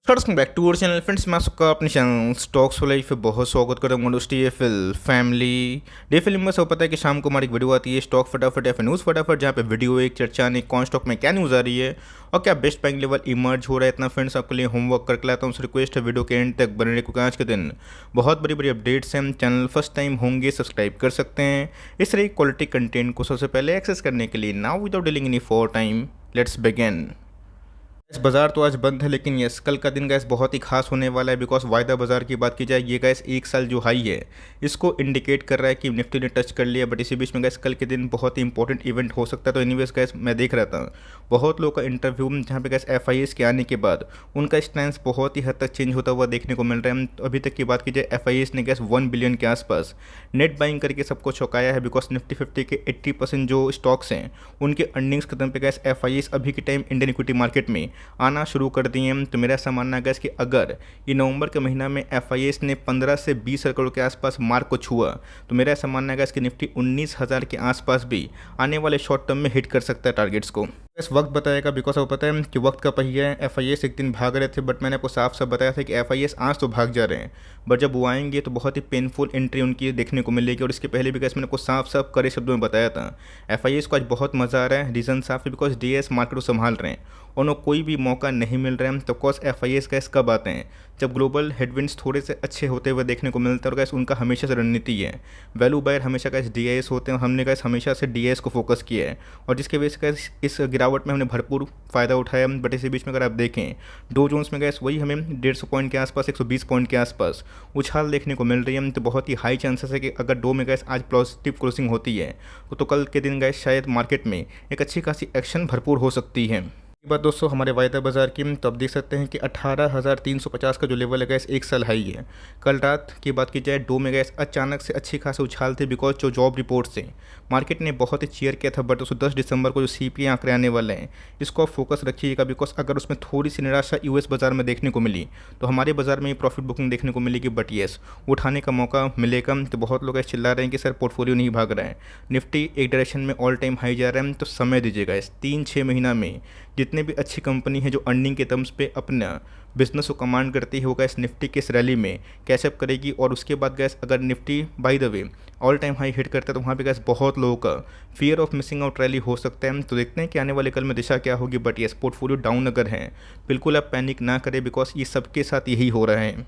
Welcome back to our channel friends. मैं आपका अपने चैनल स्टॉक्स वाला पे बहुत स्वागत करता हूँ। DFL फैमिली डे फिल्म में सब पता है कि शाम को हमारी एक वीडियो आती है स्टॉक फटाफट या फिर न्यूज़ फटाफट, जहाँ पे वीडियो एक चर्चा नहीं कौन स्टॉक में क्या न्यूज़ आ रही है और क्या बेस्ट बाइंग लेवल इमर्ज हो रहा है। इतना फ्रेंड्स आपके लिए होमवर्क करके लाता हूँ। रिक्वेस्ट है वीडियो के एंड तक बने रहे, क्योंकि आज के दिन बहुत बड़ी बड़ी अपडेट्स हैं। चैनल फर्स्ट टाइम होंगे सब्सक्राइब कर सकते हैं इस तरह क्वालिटी कंटेंट को सबसे पहले एक्सेस करने के लिए। Now without dealing any for time let's begin. Gas बाजार तो आज बंद है, लेकिन यस कल का दिन गैस बहुत ही खास होने वाला है। बिकॉज वायदा बाजार की बात की जाए, ये गैस एक साल जो हाई है इसको इंडिकेट कर रहा है कि निफ्टी ने टच कर लिया। बट इसी बीच में गैस कल के दिन बहुत ही इंपॉर्टेंट इवेंट हो सकता है। तो एनीवेज गैस मैं देख रहा था बहुत लोगों का इंटरव्यू, जहाँ पे गैस FIS के आने के बाद उनका स्टैंस बहुत ही हद तक चेंज होता हुआ देखने को मिल रहा है। तो अभी तक की बात की जाए, FIS ने गैस 1 बिलियन के आसपास नेट बाइंग करके सबको चौंकाया है। बिकॉज निफ्टी 50 के 80% जो स्टॉक्स हैं उनके अर्निंग्स खत्म पे गैस FIS अभी के टाइम इंडियन इक्विटी मार्केट में आना शुरू कर दिए हैं। तो मेरा ऐसा मानना है कि अगर ये नवंबर के महीना में FIS ने 15 से 20 करोड़ के आसपास मार्क को छुआ, तो मेरा ऐसा मानना है कि निफ्टी 19,000 के आसपास भी आने वाले शॉर्ट टर्म में हिट कर सकता है टारगेट्स को। इस वक्त बताएगा, बिकॉज आपको पता है कि वक्त का पहिया है। FIS एक दिन भाग रहे थे, बट मैंने आपको साफ साफ बताया था कि FIS आज तो भाग जा रहे हैं, बट जब वो आएंगे तो बहुत ही पेनफुल एंट्री उनकी देखने को मिलेगी। और इसके पहले भी कैसे मैंने आपको साफ साफ कड़े शब्दों में बताया था, FIS को आज बहुत मज़ा आ रहा है। रीज़न साफ है, बिकॉज DS मार्केट को संभाल रहे हैं और उन्हें कोई भी मौका नहीं मिल रहा है। तो ऑफकोर्स FIS गैस कब आते हैं, जब ग्लोबल हेडविंड्स थोड़े से अच्छे होते हुए देखने को मिलता है। और गैस उनका हमेशा से रणनीति है, वैल्यू बायर हमेशा गैस DIS होते हैं। हमने गैस हमेशा से DIS को फोकस किया है और जिसकी वजह से गैस इस गिरावट में हमने भरपूर फ़ायदा उठाया। बट इसी बीच में अगर आप देखें डो जोन्स में गैस वही हमें 150 पॉइंट के आसपास 120 पॉइंट के आसपास उछाल देखने को मिल रही है। तो बहुत ही हाई चांसेस है कि अगर डो में गैस आज पॉजिटिव क्लोजिंग होती है तो कल के दिन गैस शायद मार्केट में एक अच्छी खासी एक्शन भरपूर हो सकती है। बात दोस्तों हमारे वायदा बाजार की, तो आप देख सकते हैं कि 18,350 का जो लेवल है गैस एक साल हाई है। कल रात की बात की जाए, डो में गैस अचानक से अच्छी खासी उछाल थे। बिकॉज जो जॉब रिपोर्ट से मार्केट ने बहुत ही चीयर किया था, बट उसको 10 दिसंबर को जो CPI आंकड़े आने वाले हैं इसको आप फोकस रखिएगा। बिकॉज अगर उसमें थोड़ी सी निराशा US बाजार में देखने को मिली तो हमारे बाजार में प्रॉफिट बुकिंग देखने को मिलेगी। बट येस उठाने का मौका मिलेगा। तो बहुत लोग ऐसे चिल्ला रहे हैं कि सर पोर्टफोलियो नहीं भाग रहा है, निफ्टी एक डायरेक्शन में ऑल टाइम हाई जा रहा है। तो समय दीजिएगा, इस 3-6 महीना में जितने भी अच्छी कंपनी है जो अर्निंग के टर्म्स पे अपना बिजनेस को कमांड करती है, वो गैस निफ्टी के इस रैली में कैचअप करेगी। और उसके बाद गैस अगर Nifty by the way all time high hit करता है तो वहाँ पे गैस बहुत लोगों का fear of missing out rally हो सकता है। तो देखते हैं कि आने वाले कल में दिशा क्या होगी। बट ये पोर्टफोलियो डाउन अगर है, बिल्कुल आप पैनिक ना करें, बिकॉज ये सबके साथ यही हो रहा है।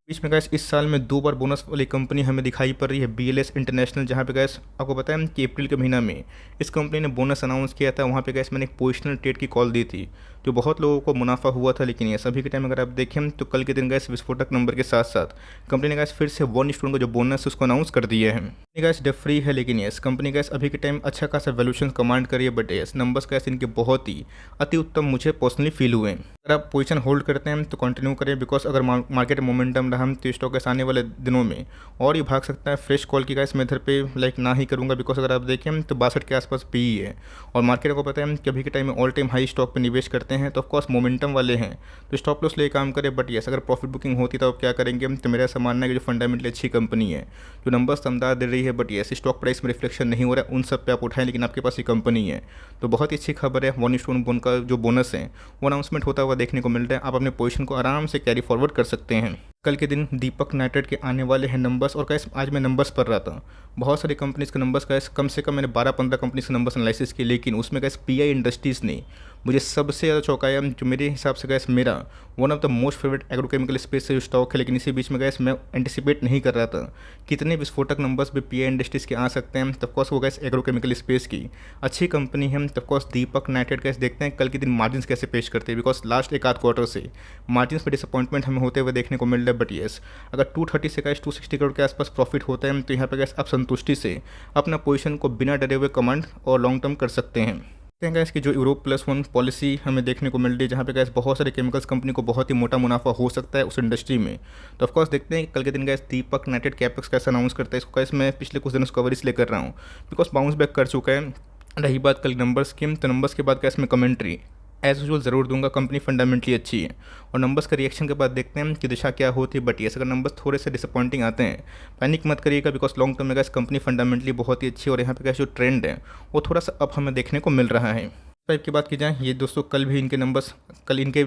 बीच में गैस इस साल में 2 बार बोनस वाली कंपनी हमें दिखाई पड़ रही है, BLS इंटरनेशनल, जहाँ पे गैस आपको पता है कि अप्रैल के महीना में इस कंपनी ने बोनस अनाउंस किया था। वहाँ पे गैस मैंने एक पोजिशनल ट्रेड की कॉल दी थी, जो बहुत लोगों को मुनाफा हुआ था। लेकिन ये सभी के टाइम अगर आप देखें तो कल के दिन गैस विस्फोटक नंबर के साथ साथ कंपनी ने गैस फिर से 1:1 का जो बोनस उसको अनाउंस कर दिया है। गैस डेट फ्री है, लेकिन यस कंपनी गैस अभी के टाइम अच्छा खासा वैल्यूएशन कमांड करी है। बट यस नंबर्स गैस इनके बहुत ही अति उत्तम मुझे पर्सनली फील हुए। अगर आप पोजीशन होल्ड करते हैं तो कंटिन्यू करें, बिकॉज अगर मार्केट मोमेंटम रहा तो स्टॉक गैस आने वाले दिनों में और ये भाग सकता है। फ्रेश कॉल की गैस मैं इधर पे लाइक ना ही करूँगा, बिकॉज अगर आप देखें तो 62 के आसपास PE है और मार्केट को पता है कि अभी के टाइम में ऑल टाइम हाई स्टॉक पे निवेश करते हैं। तो ऑफकोर्स मोमेंटम वाले हैं तो स्टॉप लॉस ले काम करें। बट यस अगर प्रॉफिट बुकिंग होती तो आप क्या करेंगे, तो मेरा ऐसा मानना है कि जो फंडामेंटली अच्छी कंपनी है, जो नंबर्स दमदार दे रही है, बट यस स्टॉक प्राइस में रिफ्लेक्शन नहीं हो रहा है, उन सब पे आप उठाएं। लेकिन आपके पास ये कंपनी है तो बहुत ही अच्छी खबर है। 1:1 का जो बोनस है वो अनाउंसमेंट होता हुआ देखने को मिल रहा है। आप अपने पोजीशन को आराम से कैरी फॉरवर्ड कर सकते हैं। कल के दिन दीपक नाइट्रेट के आने वाले हैं नंबर्स। और कैसे आज मैं नंबर्स पढ़ रहा था, बहुत सारी कंपनीज़ के नंबर्स कैसे कम से कम मैंने 12-15 कंपनीज के नंबर्स एनालिसिस किए, लेकिन उसमें कैसे PI इंडस्ट्रीज़ ने मुझे सबसे ज़्यादा चौंकाया। जो मेरे हिसाब से गैस मेरा one of the most favourite agrochemical space से जो स्टॉक है। लेकिन इसी बीच में गैस मैं एंटिसिपेट नहीं कर रहा था कितने विस्फोटक नंबर्स भी PI इंडस्ट्रीज़ के आ सकते हैं। तफकोर्स वो गैस एग्रोकेमिकल स्पेस की अच्छी कंपनी है। तफकोर्स दीपक नाइट्रेट गैस देखते हैं कल के दिन मार्जिन कैसे पेश करते हैं, बिकॉज लास्ट एक आध क्वार्टर से मार्जिन पर डिसअपॉइंटमेंट हमें होते हुए देखने को मिल रहा है। बट येस अगर 230 से गैस 260 करोड़ के आसपास प्रॉफिट होता है तो यहाँ पे गैस आप संतुष्टि से अपना पोजीशन को बिना डरे हुए कमांड और लॉन्ग टर्म कर सकते हैं। गैस की जो यूरोप+1 पॉलिसी हमें देखने को मिल रही है, जहाँ पे गैस बहुत सारे केमिकल्स कंपनी को बहुत ही मोटा मुनाफा हो सकता है उस इंडस्ट्री में। तो ऑफकोर्स देखते हैं कल के दिन गैस दीपक नाइट्रेट कैपेक्स कैसे अनाउंस करता है। इसको गैस मैं पिछले कुछ दिनों से कवर इसलिए कर रहा हूँ बिकॉज बाउंस बैक कर चुका है। रही बात कल नंबर्स की, तो नंबर्स के बाद गैस मैं कमेंट्री एज यूजुअल ज़रूर दूंगा। कंपनी फंडामेंटली अच्छी है और नंबर्स का रिएक्शन के बाद देखते हैं कि दिशा क्या होती है। बट ये अगर नंबर्स थोड़े से डिसअपॉइंटिंग आते हैं, पैनिक मत करिएगा, बिकॉज लॉन्ग टर्म में गैस कंपनी फंडामेंटली बहुत ही अच्छी है और यहाँ पे गैस जो ट्रेंड है वो थोड़ा सा अप हमें देखने को मिल रहा है। टाइप की बात की जाए, ये दोस्तों कल इनके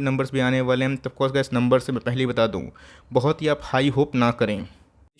नंबर्स भी आने वाले हैं। तो ऑफकोर्स गैस नंबर से मैं पहले ही बता दूँ, बहुत ही आप हाई होप ना करें।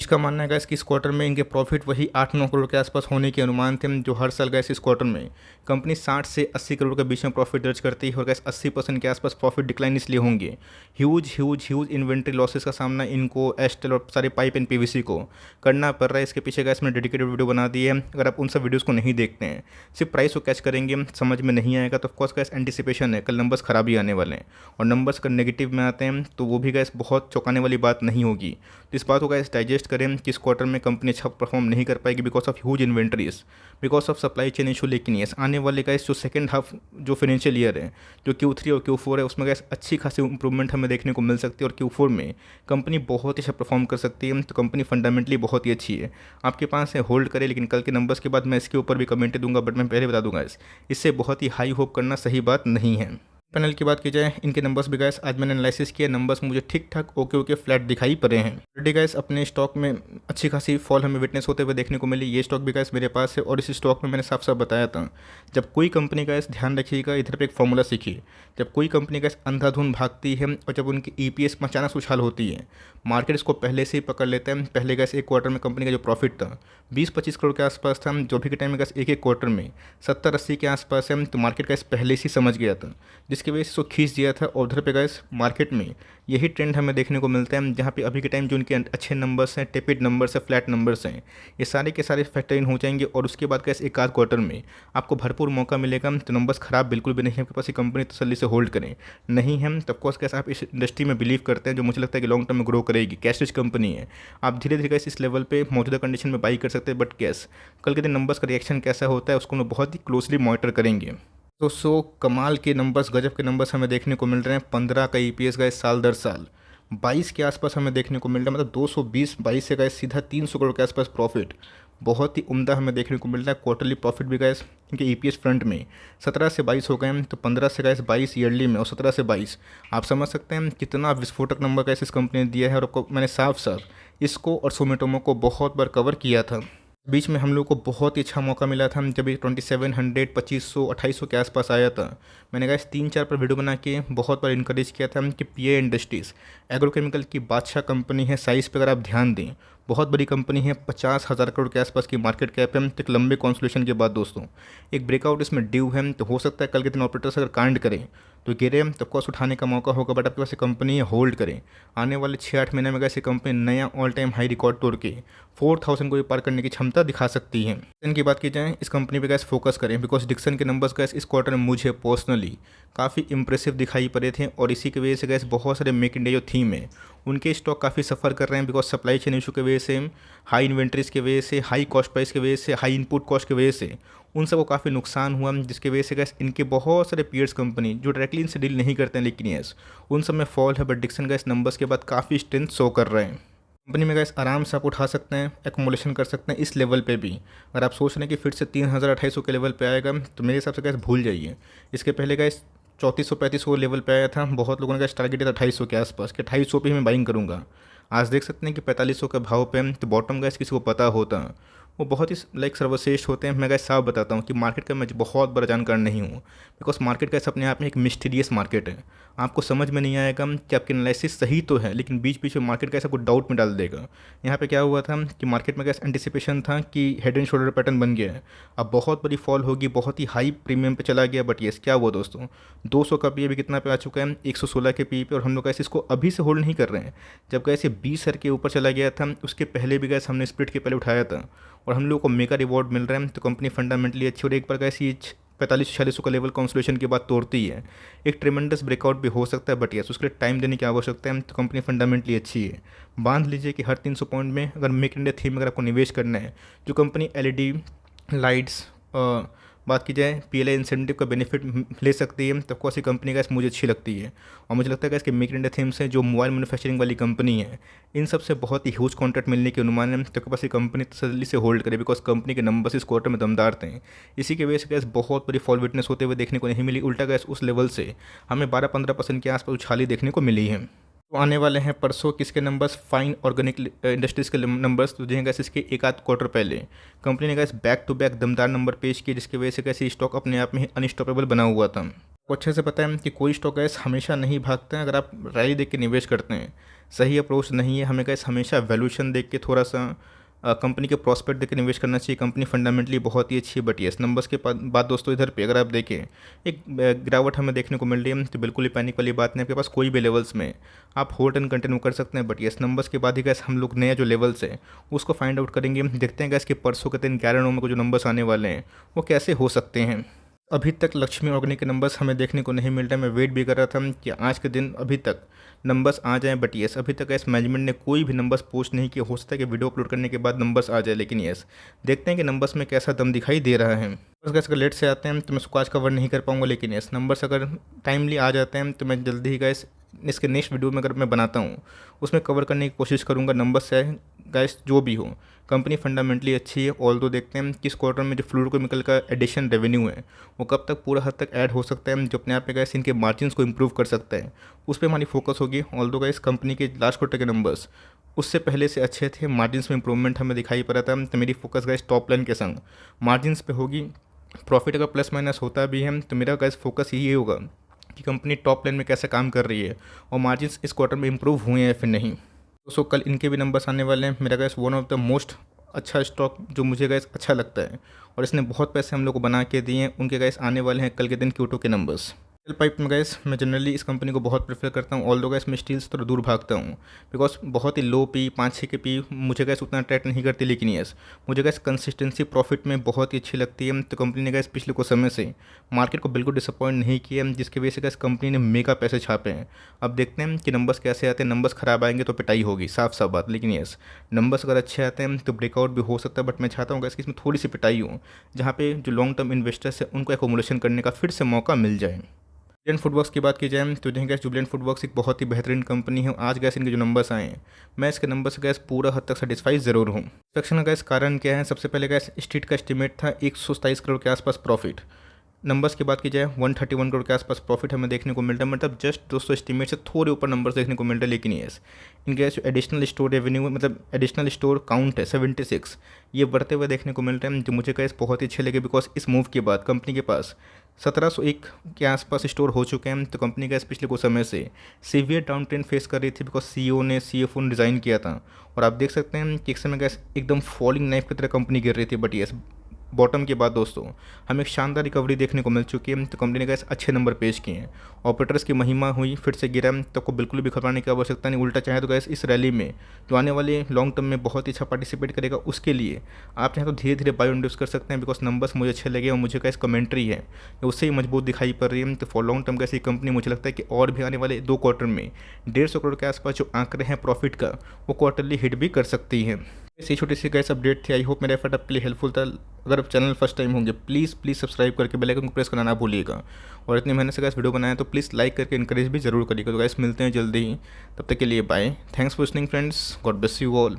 इसका मानना है गैस कि इस क्वार्टर में इनके प्रॉफिट वही 8-9 करोड़ के आसपास होने के अनुमान थे, जो हर साल गैस इस क्वार्टर में कंपनी 60 से 80 करोड़ के बीच में प्रॉफिट दर्ज करती है, और गैस 80% के आसपास प्रॉफिट डिक्लाइन इसलिए होंगे, ह्यूज इन्वेंट्री लॉसेस का सामना इनको एस्टेल और सारे पाइप एंड पीवीसी को करना पड़ रहा है। इसके पीछे गैस मैंने डेडिकेटेड वीडियो बना दी है, अगर आप उन सब वीडियोज़ को नहीं देखते हैं, सिर्फ प्राइस को कैच करेंगे, समझ में नहीं आएगा। तो ऑफकोर्स गैस एंटिसिपेशन है कल नंबर्स खराब ही आने वाले हैं, और नंबर्स अगर नेगेटिव में आते हैं तो वो भी गैस बहुत चौंकाने वाली बात नहीं होगी। तो इस बात को गैस डाइजेस्ट करें कि इस क्वार्टर में कंपनी अच्छा परफॉर्म नहीं कर पाएगी because of huge inventories, because of supply chain issue. लेकिन ये आने वाले गैस जो सेकंड हाफ जो फाइनेंशियल ईयर है, जो Q3 और Q4 है, उसमें गैस अच्छी खासी इंप्रूवमेंट हमें देखने को मिल सकती है, और Q4 में कंपनी बहुत ही अच्छा परफॉर्म कर सकती है। तो कंपनी फंडामेंटली बहुत ही अच्छी है, आपके पास है होल्ड करें। लेकिन कल के नंबर्स के बाद मैं इसके ऊपर भी कमेंट दूंगा, बट मैं पहले बता दूंगा इससे बहुत ही हाई होप करना सही बात नहीं है। पैनल की बात की जाए, इनके नंबर्स भी गैस आज मैंने एनालिसिस किया, नंबर्स मुझे ठीक ठाक ओके फ्लैट दिखाई पड़े हैं। ऑलरेडी गैस अपने स्टॉक में अच्छी खासी फॉल हमें विटनेस होते हुए देखने को मिली। ये स्टॉक भी गैस मेरे पास है, और इस स्टॉक में मैंने साफ साफ बताया था, जब कोई कंपनी गैस ध्यान रखिएगा, इधर पे एक फॉर्मूला सीखिए, जब कोई कंपनी गैस अंधाधुंध भागती है और जब उनकी EPS में अचानक उछाल होती है, मार्केट इसको पहले से ही पकड़ लेता है। पहले गैस एक क्वार्टर में कंपनी का जो प्रॉफिट था 20-25 करोड़ के आसपास था, जो भी के टाइम में गैस एक क्वार्टर में 70-80 के आसपास है, तो मार्केट गैस पहले से ही समझ गया था, जिसकी वजह से इसको खींच दिया था। और उधर पे गैस मार्केट में यही ट्रेंड हमें देखने को मिलता है, जहाँ पे अभी के टाइम जो उनके अच्छे नंबर्स हैं, टेपिड नंबर्स हैं, फ्लैट नंबर्स हैं, ये सारे के सारे फैक्टर इन हो जाएंगे, और उसके बाद गैस एक आध क्वार्टर में आपको भरपूर मौका मिलेगा। तो नंबर्स खराब बिल्कुल भी नहीं है, आपके पास ये कंपनी तसल्ली से होल्ड करें। नहीं है तो ऑफकोर्स गैस आप इस इंडस्ट्री में बिलीव करते हैं, जो मुझे लगता है कि लॉन्ग टर्म में ग्रो करेगी, कैश रिच कंपनी है, आप धीरे धीरे गैस इस लेवल पे मौजूदा कंडीशन में बाई कर सकते हैं। बट गैस कल के दिन नंबर्स का रिएक्शन कैसा होता है उसको हम बहुत ही क्लोजली मॉनिटर करेंगे। तो कमाल के नंबर्स, गजब के नंबर्स हमें देखने को मिल रहे हैं। 15 का EPS गए साल दर साल 22 के आसपास हमें देखने को मिल रहा है, मतलब 222 से गए सीधा 300 करोड़ के आसपास प्रॉफिट, बहुत ही उम्दा हमें देखने को मिल रहा है। क्वार्टरली प्रॉफिट भी गए इनके EPS फ्रंट में 17 से 22 हो गए हैं, तो 15 से गए 22 ईयरली में, और 17 से 22 आप समझ सकते हैं कितना विस्फोटक नंबर कैसे इस कंपनी ने दिया है। और आपको मैंने साफ साफ इसको और सुमिटोमो को बहुत बार कवर किया था। बीच में हम लोग को बहुत ही अच्छा मौका मिला था, जब ये 2700, 2500, 2800 के आसपास आया था। मैंने कहा 3-4 पर वीडियो बना के बहुत बार इंकरेज किया था कि PI इंडस्ट्रीज़ एग्रोकेमिकल की बादशाह कंपनी है। साइज़ पे अगर आप ध्यान दें, बहुत बड़ी कंपनी है, 50,000 करोड़ के आसपास की मार्केट कैप है। एक लंबे कॉन्सोलेशन के बाद दोस्तों एक ब्रेकआउट इसमें ड्यू है, तो हो सकता है कल के दिन ऑपरेटर्स अगर कांड करें तो गिरे तो ऑफकोर्स उठाने का मौका होगा। बट आपके पास ये कंपनी है, होल्ड करें। आने वाले 6-8 महीने में ऐसी कंपनी नया ऑल टाइम हाई रिकॉर्ड तोड़ के 4000 को भी पार करने की क्षमता दिखा सकती है। इनकी बात की जाए, इस कंपनी पे गैस फोकस करें, बिकॉज डिक्सन के नंबर्स गैस इस क्वार्टर में मुझे पर्सनली काफ़ी इंप्रेसिव दिखाई पड़े थे, और इसी की वजह से गैस बहुत सारे मेक इंडिया जो थीम है उनके स्टॉक काफ़ी सफ़र कर रहे हैं, बिकॉज सप्लाई चेन इशू की वजह से, हाई इन्वेंट्रीज की वजह से, हाई कॉस्ट प्राइस की वजह से, हाई इनपुट कॉस्ट की वजह से उन सबको काफ़ी नुकसान हुआ, जिसकी वजह से गैस इनके बहुत सारे पीयर्स कंपनी जो डायरेक्टली इनसे डील नहीं करते हैं, लेकिन यस उन सब में फॉल है। बट डिक्सन गैस नंबर्स के बाद काफ़ी स्ट्रेंथ शो कर रहे हैं। कंपनी में गैस आराम से आप उठा सकते हैं, एकोमोलेशन कर सकते हैं इस लेवल पे भी। अगर आप सोच रहे हैं कि फिर से 3,250 के लेवल पे आएगा, तो मेरे हिसाब से गैस भूल जाइए। इसके पहले गैस 3400-3500 लेवल पे आया था, बहुत लोगों ने गैस टारगेट था 2800 के आसपास, कि 2800 पे ही मैं बाइंग करूँगा। आज देख सकते हैं कि 4500 के भाव पे, तो बॉटम गैस किसी को पता होता वो बहुत ही सर्वश्रेष्ठ होते हैं। मैं गैस साफ बताता हूँ कि मार्केट का मैं बहुत बड़ा जानकार नहीं हूँ, बिकॉज मार्केट गैस अपने आप में एक मिस्टीरियस मार्केट है। आपको समझ में नहीं आएगा कि आपकी एनालिसिस सही तो है, लेकिन बीच बीच में मार्केट कैसा कुछ डाउट में डाल देगा। यहाँ पे क्या हुआ था कि मार्केट में गैस एंटिसिपेशन था कि हेड एंड शोल्डर पैटर्न बन गया है, अब बहुत बड़ी फॉल होगी, बहुत ही हाई प्रीमियम पे चला गया। बट यस क्या हुआ दोस्तों, 200 का पी अभी कितना पे आ चुका है, 116 के पी पे, और हम लोग गैस इसको अभी से होल्ड नहीं कर रहे हैं। जब गैस ये 20 सर के ऊपर चला गया था, उसके पहले भी गैस हमने स्प्लिट के पहले उठाया था, और हम लोग को मेगा रिवॉर्ड मिल रहा है। तो कंपनी फंडामेंटली अच्छी, और एक बार गैस ये 4500-4600 का लेवल कॉन्सोलेशन के बाद तोड़ती है, एक ट्रेमेंडस ब्रेकआउट भी हो सकता है। बट यस उसके लिए टाइम देने की आवश्यकता है। तो कंपनी फंडामेंटली अच्छी है। बांध लीजिए कि हर 300 पॉइंट में अगर मेक इंडिया थीम अगर आपको निवेश करना है, जो कंपनी LED लाइट्स बात की जाए PLI इंसेंटिव का बेनिफिट ले सकती है, तो कौन सी कंपनी का मुझे अच्छी लगती है। और मुझे लगता है कि इसके मेक इंडिया थीम से जो मोबाइल मैन्युफैक्चरिंग वाली कंपनी है, इन सब से बहुत ही ह्यूज कॉन्ट्रैक्ट मिलने के अनुमान है। तो पास ये कंपनी तसल्ली से होल्ड करे, बिकॉज कंपनी के नंबर्स इस क्वार्टर में दमदार थे। इसी के वजह से गैस बहुत बड़ी फॉल विटनेस होते हुए देखने को नहीं मिली, उल्टा गैस उस लेवल से हमें 12-15% के आसपास उछाली देखने को मिली है। तो आने वाले हैं परसों किसके नंबर्स, फाइन ऑर्गेनिक इंडस्ट्रीज़ के नंबर्स। तो जो गैस इसके एक आध क्वार्टर पहले कंपनी ने गैस बैक टू बैक दमदार नंबर पेश किए, जिसकी वजह से कैसे स्टॉक अपने आप में ही अनस्टॉपेबल बना हुआ था। आपको अच्छे से पता है कि कोई स्टॉक गैस हमेशा नहीं भागता है अगर आप रैली देख के निवेश करते हैं। सही अप्रोच नहीं है। हमें गैस हमेशा वैल्यूएशन देख के थोड़ा सा कंपनी के प्रॉस्पेक्ट देख के निवेश करना चाहिए। कंपनी फंडामेंटली बहुत ही अच्छी है, बट यस नंबर्स के बाद दोस्तों इधर पे अगर आप देखें एक गिरावट हमें देखने को मिल रही है, तो बिल्कुल ही पैनिक वाली बात नहीं। आपके पास कोई भी लेवल्स में आप होल्ड एंड कंटिन्यू कर सकते हैं, बट यस नंबर्स के बाद ही गैस हम लोग नया जो लेवल्स है उसको फाइंड आउट करेंगे। देखते हैं गैस कि परसों के दिन 11 नवंबर को जो नंबर्स आने वाले हैं वो कैसे हो सकते हैं। अभी तक लक्ष्मी ऑर्गेनिक के नंबर्स हमें देखने को नहीं मिल रहे। मैं वेट भी कर रहा था कि आज के दिन अभी तक नंबर्स आ जाएं, बट यस अभी तक इस मैनेजमेंट ने कोई भी नंबर्स पोस्ट नहीं किया। हो सकता है कि वीडियो अपलोड करने के बाद नंबर्स आ जाए, लेकिन यस देखते हैं कि नंबर्स में कैसा दम दिखाई दे रहा है। बस गैस अगर लेट से आते हैं तो मैं उसको आज कवर नहीं कर पाऊंगा, लेकिन यस नंबर्स अगर टाइमली आ जाते हैं तो मैं जल्दी ही गैस इसके नेक्स्ट वीडियो में अगर मैं बनाता हूँ उसमें कवर करने की कोशिश करूँगा। नंबर्स है गैस जो भी हो, कंपनी फंडामेंटली अच्छी है। ऑल दो देखते हैं किस क्वार्टर में जो फ्लोरोकेमिकल का एडिशन रेवेन्यू है वो कब तक पूरा हद तक ऐड हो सकता है, जो अपने आप में गैस इनके मार्जिन्स को इंप्रूव कर सकता है, उस पर हमारी फोकस होगी। ऑल दो गैस कंपनी के लास्ट क्वार्टर के नंबर्स उससे पहले से अच्छे थे, मार्जिन्स में इंप्रूवमेंट हमें दिखाई पड़ा था, तो मेरी फोकस गैस टॉप लाइन के संग मार्जिन्स पे होगी। प्रॉफिट अगर प्लस माइनस होता भी है तो मेरा गैस फोकस यही होगा कि कंपनी टॉप लाइन में कैसे काम कर रही है और मार्जिन्स इस क्वार्टर में इंप्रूव हुए हैं फिर नहीं। दोस्तों कल इनके भी नंबर्स आने वाले हैं। मेरा gas one of the most अच्छा स्टॉक जो मुझे गैस अच्छा लगता है और इसने बहुत पैसे हम लोग को बना के दिए हैं, उनके गैस आने वाले हैं कल के दिन क्यूटो के नंबर्स। स्टील पाइप में गैस मैं जनरली इस कंपनी को बहुत प्रेफर करता हूँ। ऑल दो गैस मैं स्टील से थोड़ा दूर भागता हूँ बिकॉज बहुत ही लो पी 5-6 के पी मुझे गैस उतना अट्रैक्ट नहीं करती, लेकिन यस मुझे गैस कंसिस्टेंसी प्रॉफिट में बहुत ही अच्छी लगती है। तो कंपनी ने गैस पिछले कुछ समय से मार्केट को बिल्कुल डिसअपॉइंट नहीं किया, जिसकी वजह से गैस कंपनी ने मेगा पैसे छापे हैं। अब देखते हैं कि नंबर्स कैसे आते हैं। नंबर्स खराब आएंगे तो पिटाई होगी, साफ साफ बात, लेकिन यस नंबर्स अगर अच्छे आते हैं तो ब्रेकआउट भी हो सकता है। बट मैं चाहता हूँ गैस कि इसमें थोड़ी सी पिटाई हो, जहाँ पे जो लॉन्ग टर्म इन्वेस्टर्स है उनको एकोमोडेशन करने का फिर से मौका मिल जाए। जुबिलेंट फूडवर्क्स की बात की जाए तो जो गैस जुबिलेंट फूडवर्क्स एक बहुत ही बेहतरीन कंपनी है। आज गैस इनके जो नंबर्स आए हैं मैं इसके नंबर से गैस पूरा हद तक सेटिस्फाई ज़रूर हूँ। सेक्शन का गैस कारण क्या है, सबसे पहले गैस स्ट्रीट का एस्टिमेट था 127 करोड़ के आसपास प्रॉफिट। नंबर्स की बात की जाए 131 करोड़ के आसपास प्रॉफिट हमें देखने को मिल रहा है, मतलब जस्ट दोस्तों एस्टिमेट से थोड़े ऊपर नंबर्स देखने को मिल रहा है। लेकिन यस इनके जो एडिशनल स्टोर रेवेन्यू मतलब एडिशनल स्टोर काउंट है 76, ये बढ़ते हुए देखने को मिल रहे हैं, जो मुझे गैस बहुत ही अच्छे लगे। बिकॉज इस मूव के बाद कंपनी के पास 1701 के आसपास स्टोर हो चुके हैं। तो कंपनी गैस पिछले कुछ समय से सीवियर डाउन ट्रेंड फेस कर रही थी बिकॉज सीईओ ने सीएफओ ने डिज़ाइन किया था, और आप देख सकते हैं कि एक समय गैस एकदम फॉलिंग नाइफ की तरह कंपनी गिर रही थी। बट यस बॉटम के बाद दोस्तों हमें एक शानदार रिकवरी देखने को मिल चुकी है। तो कंपनी ने गैस अच्छे नंबर पेश किए हैं। ऑपरेटर्स की महिमा हुई, फिर से गिरा तो आपको बिल्कुल भी घबराने की आवश्यकता नहीं। उल्टा चाहे तो गैस इस रैली में जो आने वाले लॉन्ग टर्म में बहुत ही अच्छा पार्टिसिपेट करेगा, उसके लिए आप चाहे तो धीरे धीरे बायो इंड्यूस कर सकते हैं। बिकॉज नंबर्स मुझे अच्छे लगे और मुझे गैस कमेंट्री है उससे ही मजबूत दिखाई पड़ रही है। तो फॉर लॉन्ग टर्म गैस ये कंपनी मुझे लगता है कि और भी आने वाले 2 क्वार्टर में 150 करोड़ के आसपास जो आंकड़े हैं प्रॉफिट का वो क्वार्टरली हिट भी कर सकती है। ऐसी छोटी सी गैस अपडेट थी। आई होप मेरा एफर्ट आपके लिए हेल्पफुल था। अगर आप चैनल फर्स्ट टाइम होंगे प्लीज़ सब्सक्राइब करके बेल आइकन को प्रेस करना ना भूलिएगा, और इतनी मेहनत से गैस वीडियो बनाया तो प्लीज़ लाइक करके इनकरेज भी जरूर करिएगा। तो गैस मिलते हैं जल्दी ही, तब तक के लिए bye. Thanks for listening friends, God bless you all.